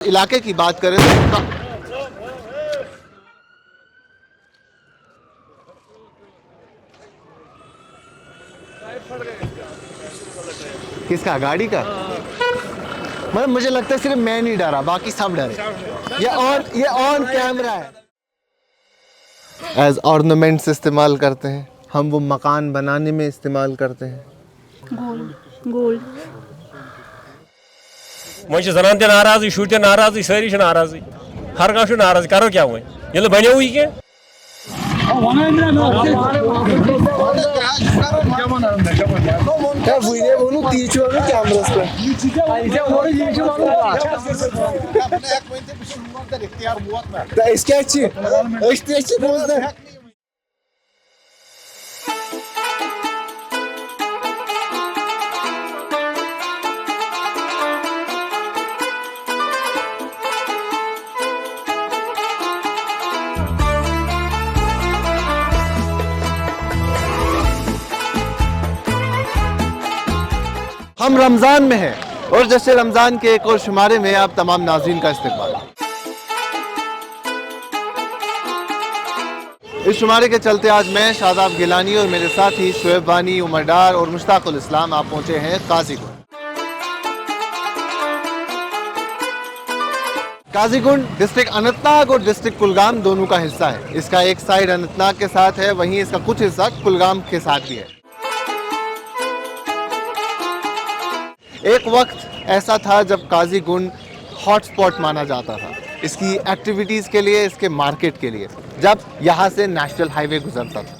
इलाके की बात करें तो किसका गाड़ी का मतलब मुझे लगता है सिर्फ मैं नहीं डरा बाकी सब डरे ये ऑन कैमरा है एज ऑर्नामेंट्स इस्तेमाल करते हैं हम वो मकान बनाने में इस्तेमाल करते हैं गोल्ड वो जनान ते नाराज शुर ते नाराज सारी नाराज हर कह नाराज करो क्या वो ये बनो क्या हम रमज़ान में हैं और जैसे रमज़ान के एक और शुमारे में आप तमाम नाज़रीन का इस्तकबाल। इस शुमारे के चलते आज मैं शादाब गिलानी और मेरे साथी शुएब वानी, उमर डार और मुश्ताकुल इस्लाम आप पहुँचे हैं काजीकुंड। काजीकुंड डिस्ट्रिक्ट अनंतनाग और डिस्ट्रिक्ट कुलगाम दोनों का हिस्सा है। इसका एक साइड अनंतनाग के साथ है, वहीं इसका कुछ हिस्सा कुलगाम के साथ भी है। एक वक्त ऐसा था जब काजीकुंड हॉटस्पॉट माना जाता था इसकी एक्टिविटीज़ के लिए, इसके मार्केट के लिए, जब यहाँ से नेशनल हाईवे गुजरता था।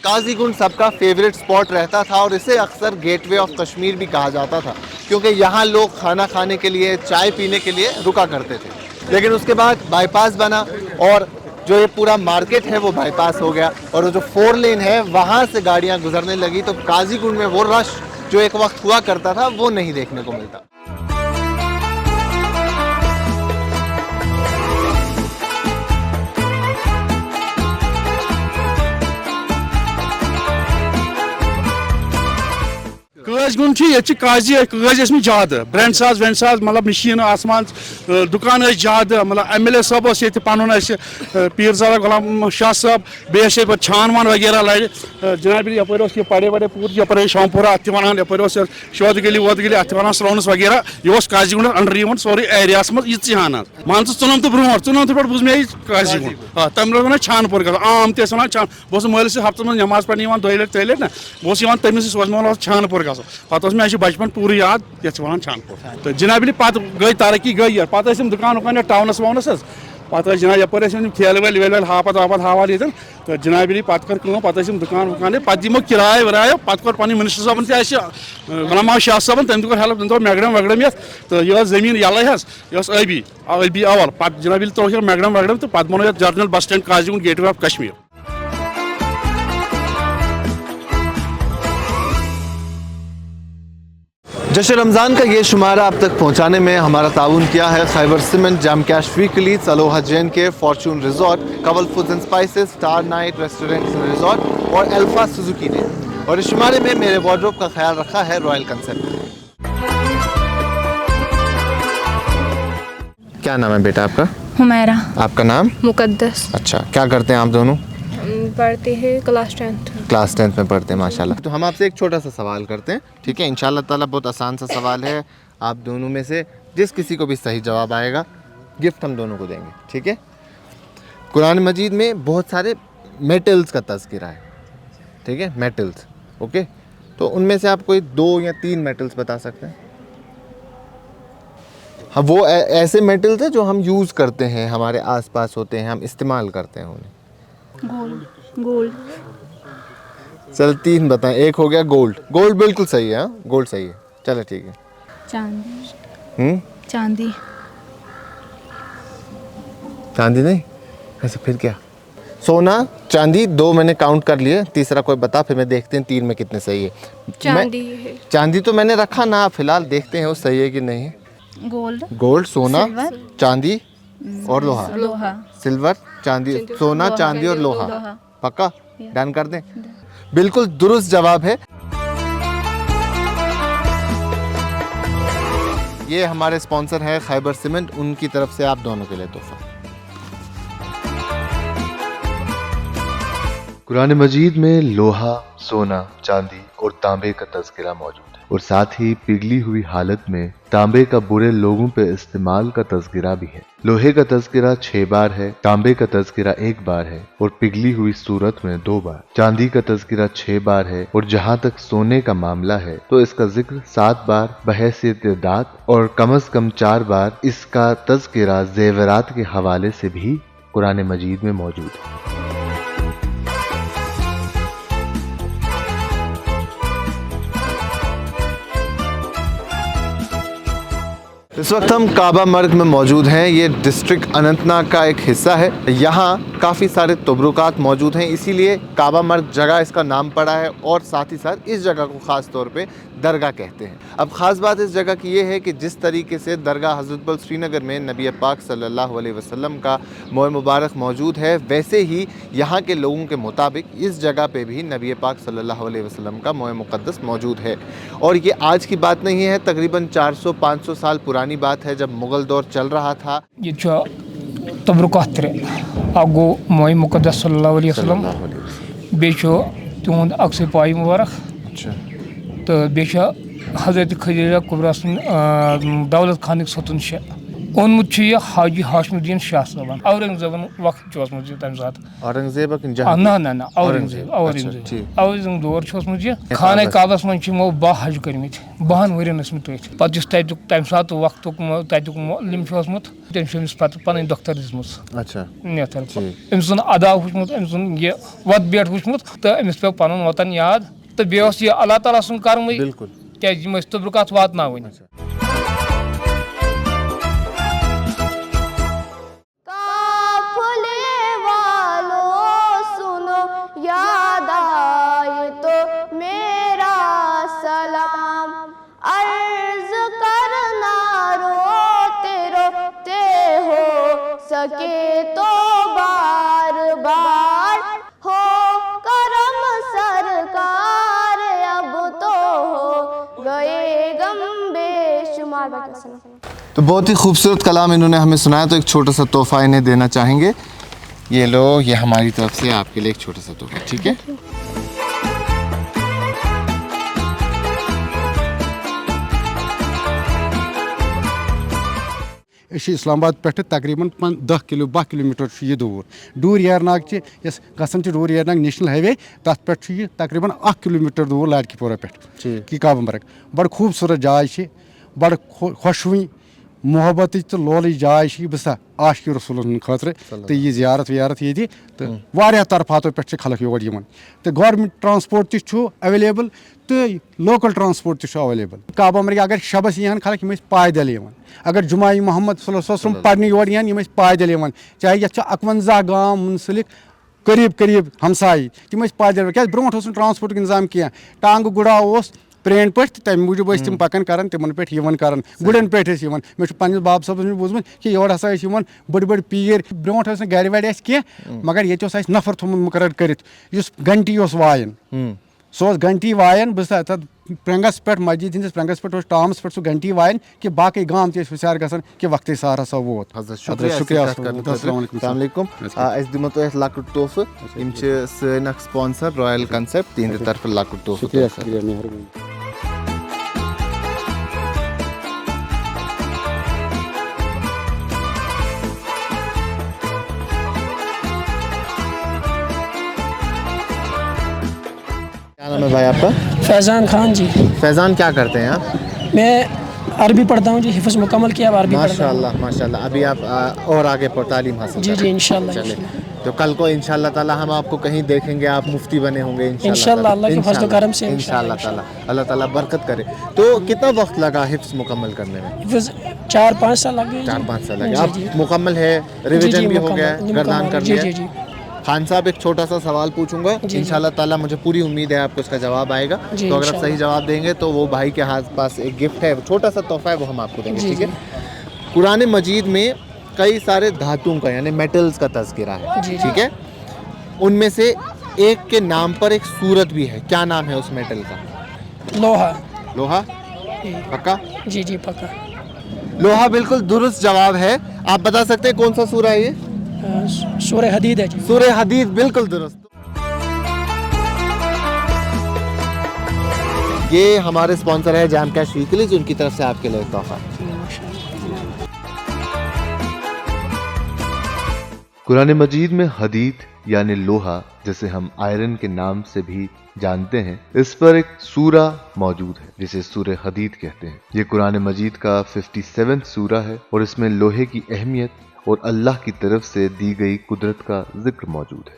काजीकुंड सबका फेवरेट स्पॉट रहता था और इसे अक्सर गेटवे ऑफ कश्मीर भी कहा जाता था क्योंकि यहाँ लोग खाना खाने के लिए, चाय पीने के लिए रुका करते थे। लेकिन उसके बाद बाईपास बना और जो ये पूरा मार्केट है वो बाईपास हो गया और वो जो 4 लेन है वहाँ से गाड़ियाँ गुजरने लगी, तो काजीकुंड में वो रश जो एक वक्त हुआ करता था वो नहीं देखने को मिलता। काजीकुंड ये काजी काज में ज्यादा ब्रेंड साज वेंड साज मतलब मशीन आसमान दुकान ज्यादा मतलब MLA साहब ये पन पीर ज़रा गुलाम शाह साहब बेस छान वान वगैरह लड़ जनाब ये पड़े वड़े पूर ये शामपुरा अत वन ये शोद गली वोद गली अत वन स्रोनस वगैरह यह काजीकुंड अंडर सोरे एरिया मज यहान मान चुनम तो ब्रोह चुनम पे बुझ मे काजीकुंड तम रोज छानपुर ग आम तह वन बस मलिस हफ्त में नमाज पढ़ने 2 लट 3 लट ना बस तमिस सोचम छानपुर ग पे मे बचपन पूरा याद ये वन छानपुर तो जनाब पे गई तरक्की गई पे दुकान उकान टाउनस वाउनस पे जनाब यप खेल वेल वेल हापत वापत हावान ये तो जनाब पे कर दुकान वुकान पे दिमो किराय वराय पे कोर पन मिनिस्टर साहब गुलाम शाह साहब तम तक हेल्प तम मैगडम वैगडम ये तो यह जमीन यल यह अबी अवल पे जनाब त्रो मैगडम वैगडम तो पे बनो general bus stand Qazigund gateway of Kashmir. जश्न रमज़ान का ये शुमारा आप तक पहुँचाने में हमारा ताउन किया है खैबर सीमेंट, जाम कैश वीकलीज, अलोहा जैन के, फॉर्चून रिजॉर्ट, कवल foods and spices, star night restaurants and resort और अल्फा सुजुकी ने। और इस शुमारे में मेरे वार्डरोब का ख्याल रखा है रॉयल कंसेप्ट। क्या नाम है बेटा आपका? हुमैरा। आपका नाम? मुकद्दस। अच्छा, क्या करते हैं आप दोनों? पढ़ते हैं क्लास 10th में पढ़ते हैं माशाल्लाह। तो हम आपसे एक छोटा सा सवाल करते हैं, ठीक है? इंशाल्लाह ताला बहुत आसान सा सवाल है। आप दोनों में से जिस किसी को भी सही जवाब आएगा गिफ्ट हम दोनों को देंगे, ठीक है? कुरान मजीद में बहुत सारे मेटल्स का तज़किरा है, ठीक है? Metals, okay? तो उनमें से आप कोई 2 या 3 मेटल्स बता सकते हैं? हाँ, वो ऐसे मेटल्स हैं जो हम यूज़ करते हैं, हमारे आसपास होते हैं, हम इस्तेमाल करते हैं उन्हें। गोल्ड। चल 3 बताएं। एक हो गया गोल्ड। गोल्ड बिल्कुल सही है, गोल्ड सही है। चलो ठीक है। चांदी। चांदी। चांदी नहीं, ऐसे फिर क्या? सोना, चांदी 2 मैंने काउंट कर लिए, तीसरा कोई बता, फिर मैं देखते हैं 3 में कितने सही है। चांदी है। चांदी तो मैंने रखा ना, फिलहाल देखते हैं वो सही है कि नहीं। गोल्ड, सोना, चांदी और लोहा। सिल्वर, चांदी, सोना, चांदी और लोहा। पक्का डन कर दें? बिल्कुल दुरुस्त जवाब है। یہ ہمارے اسپانسر ہے خیبر سیمنٹ, ان کی طرف سے آپ دونوں کے لیے تحفہ. قرآن مجید میں لوہا، سونا، چاندی اور تانبے کا تذکرہ موجود ہے، اور ساتھ ہی پگھلی ہوئی حالت میں تانبے کا برے لوگوں پہ استعمال کا تذکرہ بھی ہے. لوہے کا تذکرہ 6 بار ہے، تانبے کا تذکرہ 1 بار ہے اور پگھلی ہوئی صورت میں 2 بار. چاندی کا تذکرہ 6 بار ہے، اور جہاں تک سونے کا معاملہ ہے تو اس کا ذکر 7 بار بحیثیت دات، اور کم از کم 4 بار اس کا تذکرہ زیورات کے حوالے سے بھی قرآن مجید میں موجود ہے. اس وقت ہم کعبہ مرگ میں موجود ہیں. یہ ڈسٹرکٹ اننت ناگ کا ایک حصہ ہے. یہاں کافی سارے تبرکات موجود ہیں, اسی لیے کعبہ مرگ جگہ اس کا نام پڑا ہے, اور ساتھ ہی ساتھ اس جگہ کو خاص طور پہ درگاہ کہتے ہیں. اب خاص بات اس جگہ کی یہ ہے کہ جس طریقے سے درگاہ حضرت بل سری نگر میں نبی پاک صلی اللہ علیہ وسلم کا موئے مبارک موجود ہے, ویسے ہی یہاں کے لوگوں کے مطابق اس جگہ پہ بھی نبی پاک صلی اللہ علیہ وسلم کا موئے مقدس موجود ہے. اور یہ آج کی بات نہیں ہے, تقریباً 400-500 سال پرانی بات ہے, جب مغل دور چل رہا تھا. یہ تبرکات 3 اکھ گو موئے مقدس صلی اللہ علیہ وسلم, بیٚیہِ تہند اکثر پائی مبارک, تو بیٚیہِ حضرت خدیجہ کبریٰ سُنٛد دولت خانٕکۍ ستون شےٚ. اونمُت یہ حاجی ہاشم الدین شاہ صٲبن اورنگزیبن وقت اوسمُت تمہِ ساتہٕ. اورنگزیب نہ اورنگزیب دور اوسمُت یہ. خانہ کعبس منٛز چھِ یِمو 12 حج کٔرمٕتۍ, 12 ؤرین ٲسمٕتۍ تٔتھۍ. پتہٕ یُس تتیُک تمہِ ساتہٕ وقتُک تتیُک معلم چھُ اوسمُت, تٔمۍ چھُ أمِس پتہٕ پنٕنۍ دۄختر دِژمٕژ نٮ۪تر. أمۍ سُنٛد ادا وٕچھمُت, أمۍ سُنٛد یہِ وۄتھ بیٹھ وٕچھمُت, تہٕ أمِس پیوٚو پنُن وطن یاد. تہٕ بیٚیہِ اوس یہِ اللہ تعالیٰ سُنٛد کرمٕے, کیازِ یِم ٲسۍ تبرکات واتناوٕنۍ. سکے تو بار بار ہو کرم سرکار, اب تو ہو گئے غم بے شمار. تو بہت ہی خوبصورت کلام انہوں نے ہمیں سنایا, تو ایک چھوٹا سا تحفہ انہیں دینا چاہیں گے. یہ لو, یہ ہماری طرف سے آپ کے لیے ایک چھوٹا سا تحفہ, ٹھیک ہے. اسلام آباد پہ تقریباً 10 کلومیٹر یہ ڈور یار ناگ یس گھان ڈور یار ناگ نیشنل ہائی وے, تر پہ یہ تقریباً 1 کلومیٹر دور لاڑکی پورہ پہ یہ کعبہ مرگ. بڑ خوبصورت جائے, بڑ خوشویں محبت تو لول جائے بسا عاشق رسول خاطر. تو یہ زیارت ویارت یہ تو واریاہ طرفاتو پہ خلق یور یوان. تو گورمنٹ ٹرانسپورٹ اویلیبل تو لوکل ٹرانسپورٹ اویلیبل. کعبہ مرگ اگر شبس یہاں خلق یم پائدل یوان, اگر جمعہ محمد صلی اللہ علیہ وسلم پڑھنے یور یان یم پائدل یوان, چاہے یہ 51 گام منسلک قریب ہمسائی تم پائدل. کیا برونٹ ٹرانسپورٹ نظام کی ٹانگ گڑا پرین پہ تمہ موجود تم پکان کران تمن پہ گرن گڑن پہ مے پنس باب صاحب بوزمت کہ یور ہسا بڑ بڑ پیر برونٹ گھر وڑ کی, مگر یہ نفر تھومت مقرر کرت اس گھنٹی وائن. سو گھنٹی وائن بس تک پرنگس پہ مسجد ہندس پرنگس پہ ٹامس پہ سہ گھنٹی وائن کہ باقی گام تیس ہوشیار گھن کہ وقت سار ہسا ووت. شکریہ. السلام علیکم. اس دمو تہ لکٹ تحفہ, یم سن اخ سپانسر رائل کنسپٹ, تہند طرف لکٹ تحفہ. شکریہ مہربانی. کیا نام ہے بھائی آپ کا؟ فیضان خان جی. فیضان کیا کرتے ہیں آپ؟ میں عربی پڑھتا ہوں جی, حفظ مکمل کیا, اب عربی ماشاء اللہ ماشاء اللہ. ابھی آپ اور آگے تعلیم حاصل جی جی انشاءاللہ. چلے تو کل کو انشاءاللہ تعالی ہم آپ کو کہیں دیکھیں گے, آپ مفتی بنے ہوں گے انشاءاللہ اللہ کے فضل و کرم سے انشاءاللہ تعالی. اللہ تعالیٰ برکت کرے. تو کتنا وقت لگا حفظ مکمل کرنے میں؟ حفظ 4-5 سال لگ گئے. 4-5 سال لگے. اب مکمل ہے, ریویژن بھی ہو گیا, گردان کر لیا. خان صاحب ایک چھوٹا سا سوال پوچھوں گا, انشاءاللہ تعالیٰ مجھے پوری امید ہے آپ کو اس کا جواب آئے گا. تو اگر آپ صحیح جواب دیں گے تو وہ بھائی کے پاس ایک گفٹ ہے, چھوٹا سا تحفہ ہے, وہ ہم آپ کو دیں گے, ٹھیک ہے. قرآن مجید میں کئی سارے دھاتوں کا یعنی میٹلز کا تذکرہ ہے, ٹھیک ہے. ان میں سے ایک کے نام پر ایک سورت بھی ہے, کیا نام ہے اس میٹل کا؟ لوہا. لوہا پکا؟ جی جی پکا. लोहा बिल्कुल दुरुस्त जवाब है। आप बता सकते हैं कौन सा सूरा है ये? सूरह हदीद है जी। सूरह हदीद बिल्कुल दुरुस्त। ये हमारे स्पॉन्सर है जैम कैश वीकली, उनकी तरफ से आपके लिए तोहफा। कुरान मजीद में हदीद यानी लोहा, जिसे हम आयरन के नाम से भी जानते हैं, इस पर एक सूरा मौजूद है जिसे सूरह हदीद कहते हैं। ये कुरान मजीद का 57 सूरा है और इसमें लोहे की अहमियत और अल्लाह की तरफ से दी गई कुदरत का जिक्र मौजूद है।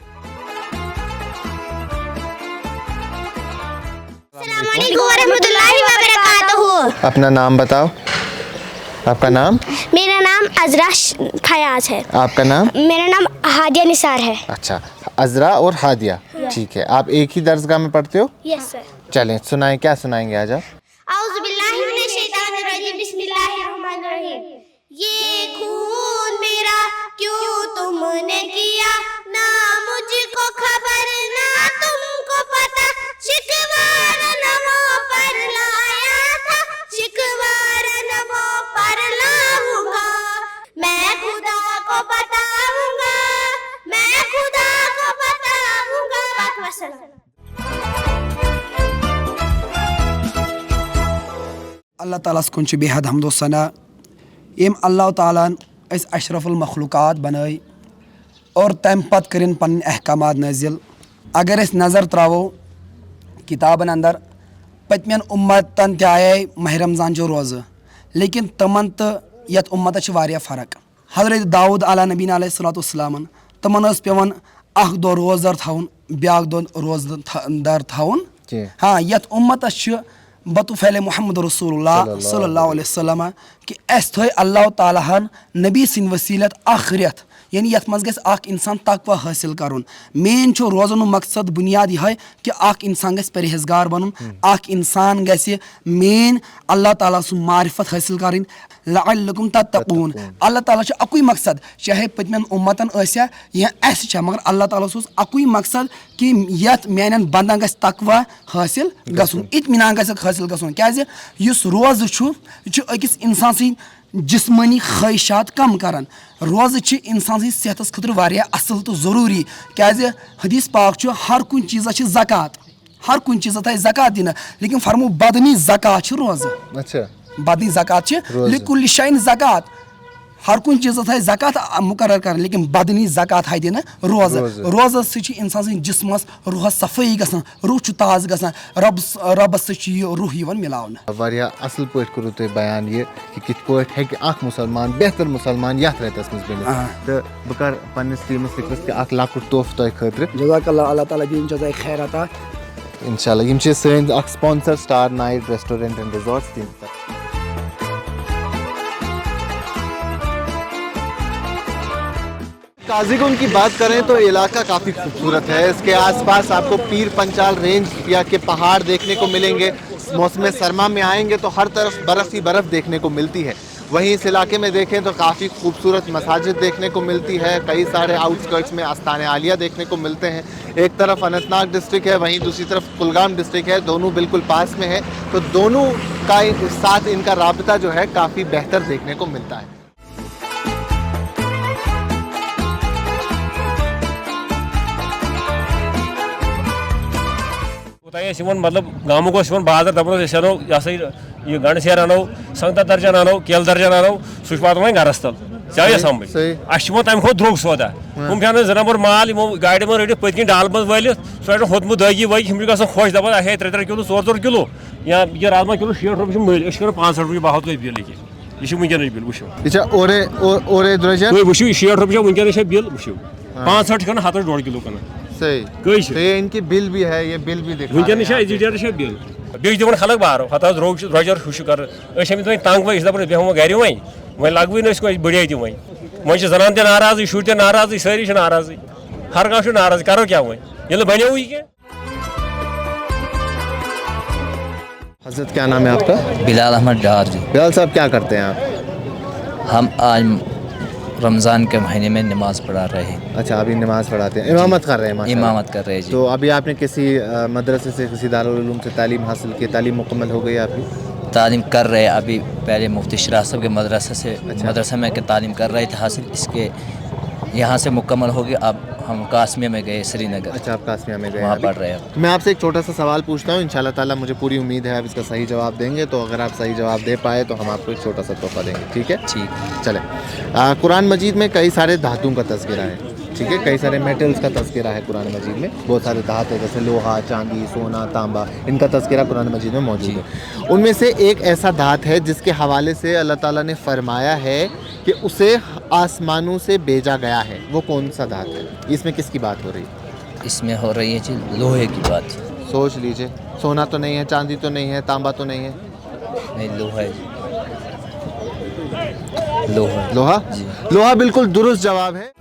अपना नाम बताओ। आपका नाम? मेरा नाम अजरा खयाज है। आपका नाम? मेरा नाम हादिया निसार है। अच्छा, अजरा और हादिया, ठीक है। आप एक ही दर्सगाह में पढ़ते हो? Yes sir. चलें सुनाएं, क्या सुनाएंगे आज आप? औज़ुबिल्लाहिमिनश्शैतानिर्रजीम। ये खून मेरा क्यों तुमने किया, ना मुझको खबर ना तुमको पता, शिकवार नमो पर लाया था, शिकवार नमो पर लाऊंगा, मैं खुदा को बताऊंगा, मैं खुदा को बताऊंगा। अल्लाह ताला सुन बेहद हमदो सना यम अल्लाह ताला अशरफुल मखलूक़ात बनाई और तम पत करें पन अहकामात नाजिल। अगर अस नज़र त्रावो किताबन अंदर पतमन उम्मतन ते आये माह रमज़ान जो रोज़, लेकिन तमन तो यत उम्मत वारिया फ़र्क। हज़रत दाऊद अला नबीन अलैहिस्सलाम तमन पेवन अख दो रोज़दार थाउन, ब्याक दो रोज़दार थाउन। हाँ, यत उम्मत बतुफ़ैल मोहम्मद रसूलुल्लाह सल्लल्लाहु अलैहि वसल्लम कि अस थो अल्लाह ताला हन नबी सिंध वसीलत अख रेत, यानी यथ मज गख इंसान तकवा हासिल करुन। मेन छो रोजन मकसद बुनियाद यह कि अख इंसान गस परहेजगार बनून, अख इंसान गस मेन अल्लाह ताला सु मारिफत हासिल करें, लअल्लकुम तत्तकून। अल्लाह ताला छ अकुई मकसद, चाहे पतमन उम्मतन आसिया या अस छ, मगर अल्लाह ताला सु अकुई मकसद कि यथ मेन बंदन गस तकवा हासिल गसुन, इत्मीनान गस हासिल गसुन। क्या युस रोज छु अकिस इंसान सी जिस्मानी ख्वाहिशात कम करान। रोज़ इंसान सी सेहत खतर वारिया असल तो ज़रूरी। क्या हदीस पाक छु हर कुछ चीज़ ज़कात, हर कुछ चीज़ था ज़कात दिन, लेकिन फरमो बदनी ज़कात रोज़। अच्छा, बदनी ज़कात लिकुल शैइन ज़कात, हर कुछ चीज़ था ज़कात मुकर्रर कर, लेकिन बदनी ज़कात है दिन रोज़। रोज़ से इंसान सी जिस्मस रूह सफाई गसान, रूह छु ताज़ गसान, रब से रूह यवन मिलावन। वारिया असल पॉइंट करू तो बयान ये कि कित पॉइंट है कि अख मुसलमान बेहतर मुसलमान यथ रेतस मज बन तो बह कर पन्निस टीमस रिक्वेस्ट कि अख लकुट तोहफ तोह खतर। जज़ाकल्लाह, अल्लाह ताला दीन जज़ाए खैर अता इंशाल्लाह। यम छ सन अख sponsor star night restaurant and resorts team. Qazigund की बात करें तो इलाका काफ़ी खूबसूरत है। इसके आसपास आपको पीर पंचाल रेंज या के पहाड़ देखने को मिलेंगे। मौसम सरमा में आएंगे तो हर तरफ बर्फ़ ही बर्फ़ देखने को मिलती है। वहीं इस इलाके में देखें तो काफ़ी खूबसूरत मसाजिद देखने को मिलती है। कई सारे आउटस्कर्ट्स में आस्ताने आलिया देखने को मिलते हैं। एक तरफ अनंतनाग डिस्ट्रिक्ट है, वहीं दूसरी तरफ कुलगाम डिस्ट्रिक्ट है, दोनों बिल्कुल पास में है। तो दोनों का साथ इनका राबता जो है काफ़ी बेहतर देखने को मिलता है। मतलब गामों को बाजार दपो यह सा यह गंड सेर अनो, संगता दर्जन अनो, केल दर्जन अनो, सह वात वह गरस तल चाहे समझ अमो तम खो द्रोग सौदा। हम पे 2 नंबर माल यमो गाड़ मन रट पत्कि डाल मज वलित सह होतमुत दगी वगी हम ग खुश दपान अहे 3-3 किलो 4-4 किलो या यह राजमा किलो 60 रुपये मल 65 रुपये बहुत गई बिल यह वनकन बिल वो वो 60 रुपये वनकन बिल वो 65 कन 1.5 किलो कन सही। तो ये इनकी बिल भी है, ये बिल भी दिखा वनकन बिल बे दिवन खलक बारो हता रोजर हुश कर तंग वो दपान बेहमो गर वह लगवे न बढ़िया तक वह जनान ते नाराज शुर ते नाराज सारी नाराज हर कह नाराज करो क्या वह बनो क्या। हजरत क्या नाम है आपका? बिलाल अहमद डार जी। बिलाल साहब क्या करते हैं आप? हम आज रमज़ान के महीने में नमाज़ पढ़ा रहे हैं। अच्छा, अभी नमाज़ पढ़ाते हैं, इमामत कर रहे हैं? इमामत कर रहे हैं जी। तो अभी आपने किसी मदरसे से किसी दारुल उलूम से तालीम हासिल की, तालीम मुकम्मल हो गई आपकी? तालीम कर रहे हैं अभी। पहले मुफ्ती शराह साहब के मदरसा में के तालीम कर रहे थे हासिल, इसके यहाँ से मुकम्मल हो गया। अब हम कासमिया में गए श्रीनगर। अच्छा, आप कासमिया में गए, वहाँ पढ़ रहे हैं। मैं आपसे एक छोटा सा सवाल पूछता हूँ, इंशाल्लाह ताला मुझे पूरी उम्मीद है आप इसका सही जवाब देंगे। तो अगर आप सही जवाब दे पाए तो हम आपको एक छोटा सा तोहफा देंगे, ठीक है? ठीक। चले, कुरान मजीद में कई सारे धातुओं का तज़किरा है, ठीक है, कई सारे मेटल्स का तज़किरा है कुरान मजीद में। बहुत सारे धातु है जैसे लोहा, चांदी, सोना, तांबा, इनका तज़किरा कुरान मजीद में मौजूद है। उनमें से एक ऐसा धात है जिसके हवाले से अल्लाह ताला ने फरमाया है कि उसे आसमानों से भेजा गया है। वो कौन सा धात है? इसमें किसकी बात हो रही है? इसमें हो रही है जी लोहे की बात। सोच लीजिए, सोना तो नहीं है, चांदी तो नहीं है, तांबा तो नहीं है, नहीं लोहा है। लोहा। लोहा जी। लोहा बिल्कुल दुरुस्त जवाब है।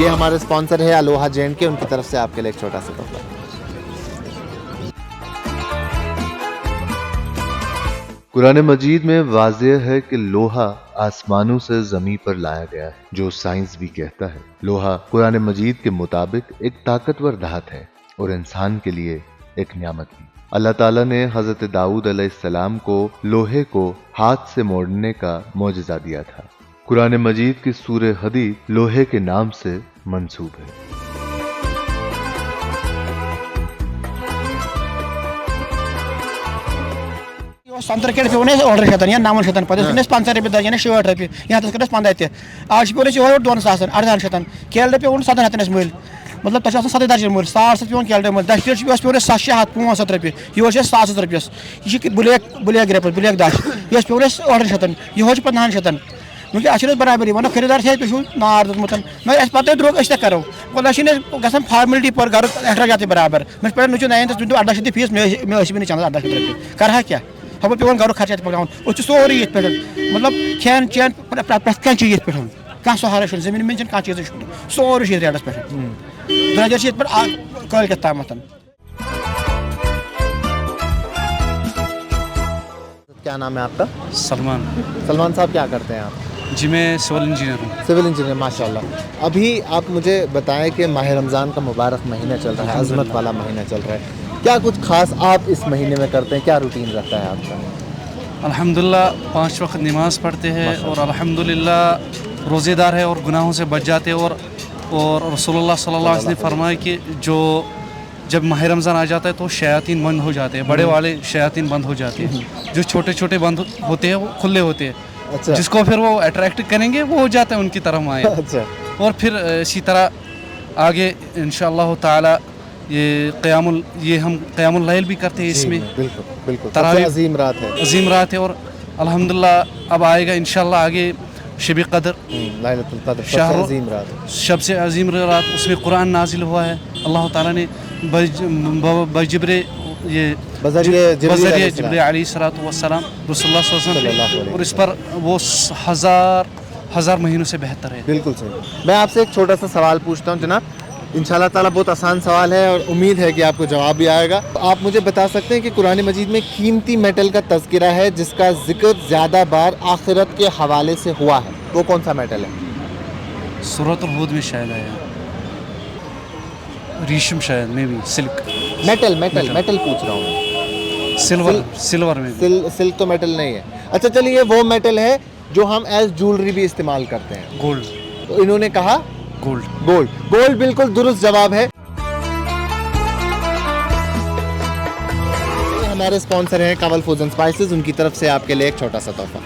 ये हमारे स्पॉन्सर है अलोहा जेंट के, उनकी तरफ से आपके लिए एक छोटा सा तोहफा। कुरान मजीद में वाज़ेह है कि लोहा आसमानों से ज़मीन पर लाया गया है, जो साइंस भी कहता है। लोहा कुरान मजीद के मुताबिक एक ताकतवर धात है और इंसान के लिए एक नियामत भी। अल्लाह ताला ने हज़रत दाऊद अलैहिस्सलाम को लोहे को हाथ से मोड़ने का मौजज़ा दिया था। कुरान मजीद की सूरह हदीद लोहे के नाम से मंसूब है। संतर केड़ पे ऑर्डर शेतन या 9 शेतन पे 5 रपये दर्जन 60 रपये यहाँ तक 15 ते आज पे 2 सासन 18 शेतन केल पे 7 हतन मूल मतलब तक 7 दर्जन मूल 100 पे केल मूल 10 पे 765 रपये यह 100 रपये यह ब्लैक ग्रेप ब्लैक दाश यह पे 8 शेतन यह पे 9 शेतन क्योंकि अच्छे बराबरी वन खरीदार से नार दुत मगर पता द्रोग अस करो ग फार्मलिटी पर घर एक्स्ट्रा जाते बराबर मैं पे नुचो 9 18 शत फीस मे भी चंद 18 रपये कर क्या हम पे घर खर्चा पकान सोरी ये पे मतलब खेन चैन प्रत चीज पे कह सहारा जमीन में कह चीज सोरी रेटस पे दरजर पे कल तम। क्या नाम है आपका? सलमान। सलमान साहब क्या करते हैं आप? जी मैं सिविल इंजीनियर हूँ। सिविल इंजीनियर, माशाल्लाह। अभी आप मुझे बताएं कि माह रमज़ान का मुबारक महीना चल रहा है, अज़मत वाला महीना चल रहा है, क्या कुछ खास आप इस महीने में करते हैं? क्या रूटीन रहता है आपका? अल्हम्दुलिल्लाह 5 वक्त नमाज़ पढ़ते हैं और अल्हम्दुलिल्लाह रोज़ेदार है और गुनाहों से बच जाते हैं। और रसूलुल्लाह सल्लल्लाहु अलैहि वसल्लम ने फरमाया कि जो जब माह रमज़ान आ जाता है तो शयातीन बंद हो जाते हैं, बड़े वाले शयातीन बंद हो जाते हैं, जो छोटे छोटे बंद होते हैं वो खुले होते हैं। अच्छा। जिसको फिर वो अट्रैक्ट करेंगे वो हो जाता है उनकी तरफ आए। अच्छा। और फिर इसी तरह आगे इंशाअल्लाह ताला ये हम क़यामुल लैल भी करते हैं इसमें। बिल्कुल बिल्कुल, तरावीह अज़ीम रात है और अल्हम्दुलिल्लाह अब आएगा इंशाअल्लाह आगे शब क़द्र, लैलतुल क़द्र, सबसे अज़ीम रात, उसमें कुरान नाजिल हुआ है। अल्लाह ताला ने बज़रिए जिब्रील अलैहिस्सलातु वस्सलाम रसूलुल्लाह सल्लल्लाहु अलैहि वसल्लम, और इस पर वो हज़ार महीनों से बेहतर है। बिल्कुल सही। मैं आपसे एक छोटा सा सवाल पूछता हूँ जनाब, इंशाल्लाह ताला बहुत आसान सवाल है और उम्मीद है कि आपको जवाब भी आएगा। आप मुझे बता सकते हैं कि कुरान मजीद में कीमती मेटल का तज़किरा है जिसका जिक्र ज़्यादा बार आखिरत के हवाले से हुआ है, वो कौन सा मेटल है? सूरतुल हूद में शायद आया, रेशम शायद में भी, सिल्क। मेटल पूछ रहा हूँ। सिल्वर में सिल्क तो मेटल नहीं है। अच्छा चलिए, वो मेटल है जो हम एज ज्वेलरी भी इस्तेमाल करते हैं, गोल्ड। तो इन्होंने कहा गोल्ड बिल्कुल दुरुस्त जवाब है। हमारे स्पॉन्सर हैं कावल फूड्स एंड स्पाइसेस, उनकी तरफ से आपके लिए एक छोटा सा तोहफा।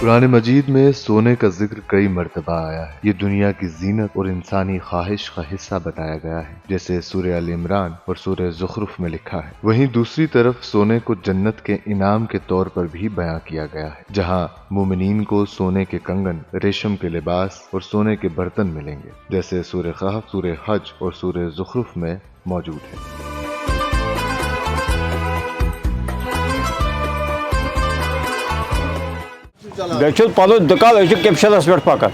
कुरान मजीद में सोने का जिक्र कई मर्तबा आया है। ये दुनिया की जीनत और इंसानी ख्वाहिश का हिस्सा बताया गया है, जैसे सूरह अल इमरान और सूरह ज़ुखरुफ में लिखा है। वहीं दूसरी तरफ सोने को जन्नत के इनाम के तौर पर भी बयां किया गया है, जहां मुमिनीन को सोने के कंगन, रेशम के लिबास और सोने के बर्तन मिलेंगे, जैसे सूरह कहफ, सूरह हज और सूरह ज़ुखरुफ में मौजूद है। पन दुकान कमिशनस पे पकान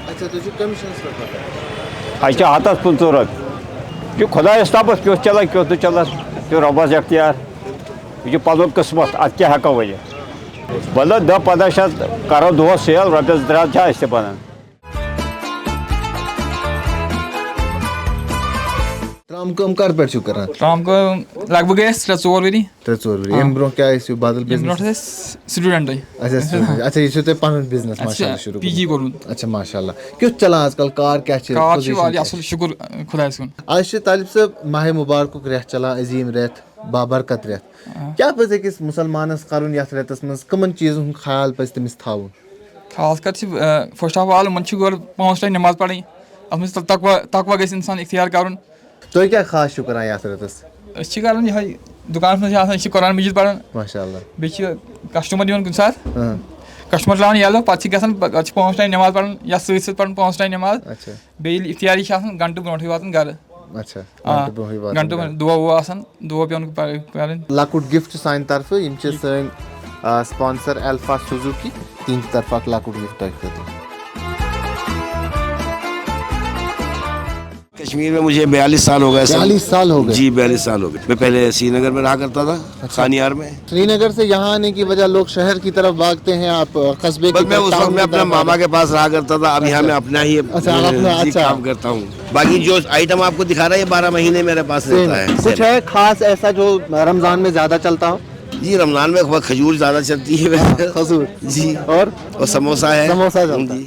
हाथस 15 रपये खुदायस तापस क्यों चलान क्यों तो चलान तो रबस अख्तियार यह पन किस्मत अत क्या हेको वन मतलब 10-15 शत करो दोस सेल रपस 3 बनान। राम को कर पर छु करा राम को लगभग 3-4 वरी 3-4 वरी एम ब्रो क्या इस बादल बिजनेस स्टूडेंट है अच्छा ये तो पन बिजनेस माशाल्लाह शुरू पीजी करूं अच्छा माशाल्लाह क्यों चला आजकल कार क्या चल कार छु वाली असल शुक्र खुदा सुन आज तालिब साहब माह मुबारक रेत चला अजीम रेत बाबरकत रेत क्या पजे किस मुसलमानस करुन यात रेतस मस कमन चीजन ख्याल पज तमिस थाउन खास कर फर्स्ट ऑफ ऑल मन छु गोर 5 टाइम नमाज पढ़ी अत मस तकवा गस इंसान इख्तियार करुन तो क्या खास शुक्र यात रेतस अच्छी करन ये दुकान में आसान कुरान मजीद पढ़न माशाल्लाह बे कस्टमर दिवन कुन साथ कस्टमर लान यालो पाछी गसन 5 टाइम नमाज पढ़न या सत पढ़न 5 टाइम नमाज अच्छा बे इख्तियारी घंटे ब्रोट वातन घर अच्छा घंटे दुआ वो आसान दुआ पे उनको पालन लाकुट गिफ्ट साइन तरफ यम छ सन स्पॉन्सर अल्फा सुजुकी तीन तरफा लाकुट गिफ्ट आते कश्मीर में मुझे 42 साल हो गए 42 साल हो गए जी 42 साल हो गए मैं पहले श्रीनगर में रहा करता था खानियार में श्रीनगर से यहाँ आने की वजह लोग शहर की तरफ भागते हैं आप कस्बे की मैं उस वक्त मैं अपने मामा के पास रहा करता था अब यहाँ मैं अपना ही काम करता हूँ बाकी जो आइटम आपको दिखा रहा है ये 12 महीने मेरे पास रहता है कुछ है खास ऐसा जो रमजान में ज्यादा चलता हो जी रमजान में खजूर ज्यादा चलती है खजूर जी और समोसा है समोसा जी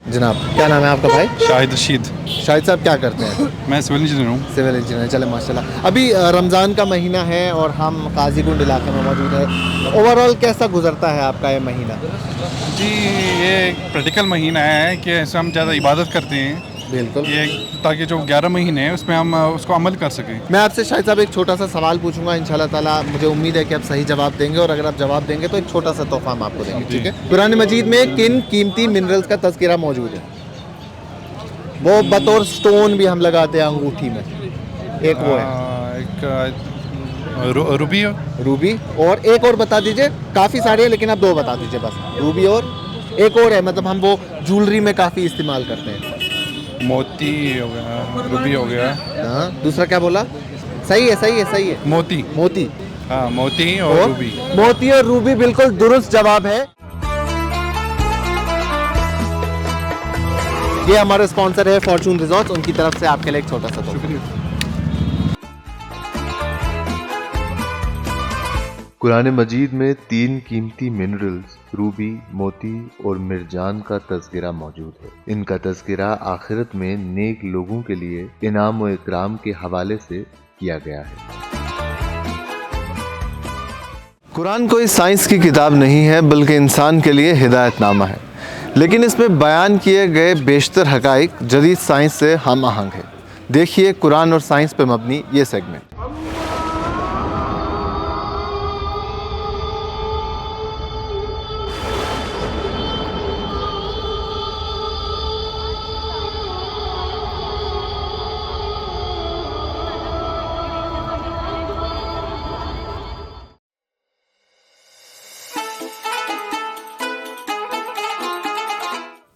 जनाब क्या नाम है आपका भाई शाहिद रशीद शाहिद साहब क्या करते हैं मैं सिविल इंजीनियर हूँ सिविल इंजीनियर चले माशाल्लाह अभी रमज़ान का महीना है और हम काजीगुंड इलाके में मौजूद है ओवरऑल कैसा गुजरता है आपका ये महीना जी ये एक प्रैक्टिकल महीना है कि इसमें हम ज़्यादा इबादत करते हैं बिल्कुल ये ताकि जो 11 महीने हैं उसमें हम उसको अमल कर सकें मैं आपसे शाहिद साहब एक छोटा सा सवाल पूछूंगा इंशाल्लाह ताला मुझे उम्मीद है कि आप सही जवाब देंगे और अगर आप जवाब देंगे तो एक छोटा सा तोहफा हम आपको देंगे ठीक है कुरान मजीद में किन कीमती मिनरल्स का तज़किरा मौजूद है वो बतौर स्टोन भी हम लगाते हैं अंगूठी में एक वो है एक रूबी रूबी और एक और बता दीजिए काफ़ी सारे हैं लेकिन आप 2 बता दीजिए बस रूबी और एक और है मतलब हम वो ज्वेलरी में काफ़ी इस्तेमाल करते हैं मोती हो गया रूबी हो गया हाँ दूसरा क्या बोला सही है मोती मोती हाँ मोती और रूबी मोती और रूबी बिल्कुल दुरुस्त जवाब है ये हमारे स्पॉन्सर है फॉर्चून रिजॉर्ट्स उनकी तरफ से आपके लिए एक छोटा सा शुक्रिया कुरान मजीद में 3 कीमती मिनरल्स रूबी मोती और मिर्जान का तज़किरा मौजूद है इनका तज़किरा आखिरत में नेक लोगों के लिए इनाम व इकराम के हवाले से किया गया है कुरान कोई साइंस की किताब नहीं है बल्कि इंसान के लिए हिदायतनामा है लेकिन इसमें बयान किए गए बेशतर हक़ाइक़ जदीद साइंस से हम आहंग है देखिए कुरान और साइंस पर मबनी ये सेगमेंट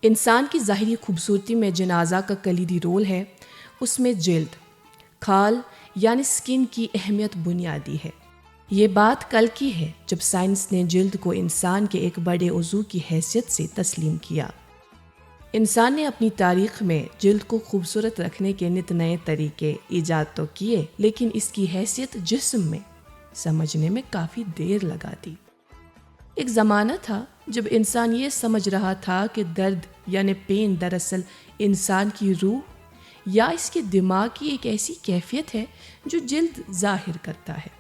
इंसान की ज़ाहिरी खूबसूरती में जनाजा का कलीदी रोल है उसमें जिल्द खाल यानी स्किन की अहमियत बुनियादी है ये बात कल की है जब साइंस ने जिल्द को इंसान के एक बड़े उज़ू की हैसियत से तस्लीम किया इंसान ने अपनी तारीख़ में जिल्द को खूबसूरत रखने के नित नए तरीके ईजाद तो किए लेकिन इसकी हैसियत जिस्म में समझने में काफ़ी देर लगा दी एक ज़माना था जब इंसान ये समझ रहा था कि दर्द यानी पेन दरअसल इंसान की रूह या इसके दिमाग की एक ऐसी कैफियत है जो जिल्द ज़ाहिर करता है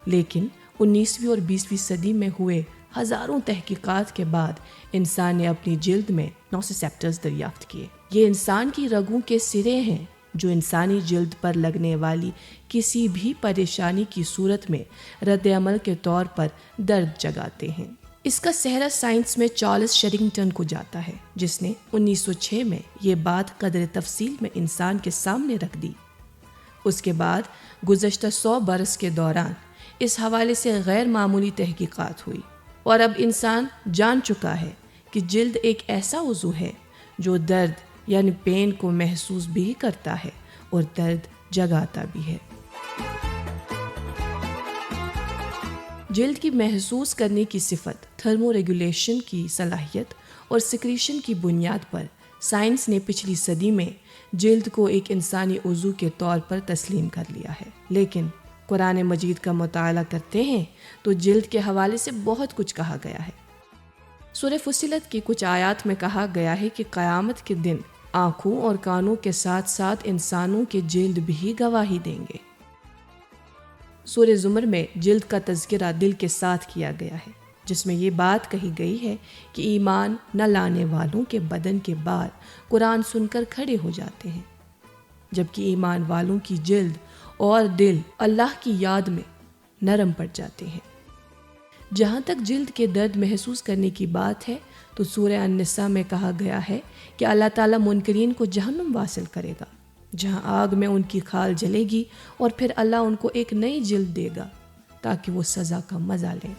लेकिन 19वीं और 20वीं सदी में हुए हज़ारों तहकीकात के बाद इंसान ने अपनी जिल्द में नोसिसेप्टर्स दरियाफ्त किए ये इंसान की रगों के सिरे हैं जो इंसानी जिल्द पर लगने वाली किसी भी परेशानी की सूरत में रद्द-ए-अमल के तौर पर दर्द जगाते हैं इसका सहरा साइंस में चार्ल्स शेरिंगटन को जाता है जिसने 1906 में ये बात कदर तफसील में इंसान के सामने रख दी उसके बाद गुज़श्ता 100 बरस के दौरान इस हवाले से गैर मामूली तहकीकात हुई और अब इंसान जान चुका है कि जिल्द एक ऐसा उज़ू है जो दर्द यानी पेन को महसूस भी करता है और दर्द जगाता भी है جلد کی محسوس کرنے کی صفت، تھرمو ریگولیشن کی صلاحیت اور سکریشن کی بنیاد پر سائنس نے پچھلی صدی میں جلد کو ایک انسانی عضو کے طور پر تسلیم کر لیا ہے، لیکن قرآن مجید کا مطالعہ کرتے ہیں تو جلد کے حوالے سے بہت کچھ کہا گیا ہے۔ سورہ فصلت کی کچھ آیات میں کہا گیا ہے کہ قیامت کے دن آنکھوں اور کانوں کے ساتھ ساتھ انسانوں کے جلد بھی گواہی دیں گے۔ سورہ زمر میں جلد کا تذکرہ دل کے ساتھ کیا گیا ہے، جس میں یہ بات کہی گئی ہے کہ ایمان نہ لانے والوں کے بدن کے بال قرآن سن کر کھڑے ہو جاتے ہیں، جبکہ ایمان والوں کی جلد اور دل اللہ کی یاد میں نرم پڑ جاتے ہیں۔ جہاں تک جلد کے درد محسوس کرنے کی بات ہے تو سورہ النساء میں کہا گیا ہے کہ اللہ تعالیٰ منکرین کو جہنم واصل کرے گا، جہاں آگ میں ان کی کھال جلے گی، اور پھر اللہ ان کو ایک نئی جلد دے گا تاکہ وہ سزا کا مزہ لیں۔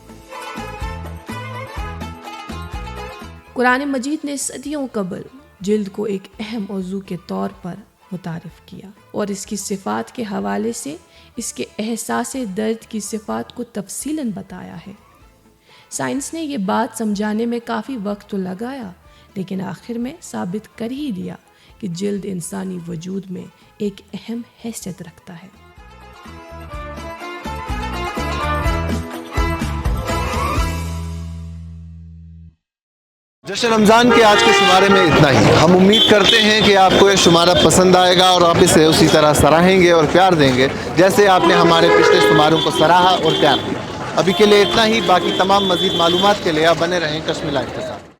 قرآن مجید نے صدیوں قبل جلد کو ایک اہم عضو کے طور پر متعارف کیا اور اس کی صفات کے حوالے سے اس کے احساس درد کی صفات کو تفصیلاً بتایا ہے۔ سائنس نے یہ بات سمجھانے میں کافی وقت تو لگایا، لیکن آخر میں ثابت کر ہی دیا کہ جلد انسانی وجود میں ایک اہم حیثیت رکھتا ہے۔ جشن رمضان کے آج کے شمارے میں اتنا ہی۔ ہم امید کرتے ہیں کہ آپ کو یہ شمارہ پسند آئے گا اور آپ اسے اسی طرح سراہیں گے اور پیار دیں گے جیسے آپ نے ہمارے پچھلے شماروں کو سراہا اور پیار دیا۔ ابھی کے لیے اتنا ہی، باقی تمام مزید معلومات کے لیے آپ بنے رہیں کشمیر لائیو کے ساتھ۔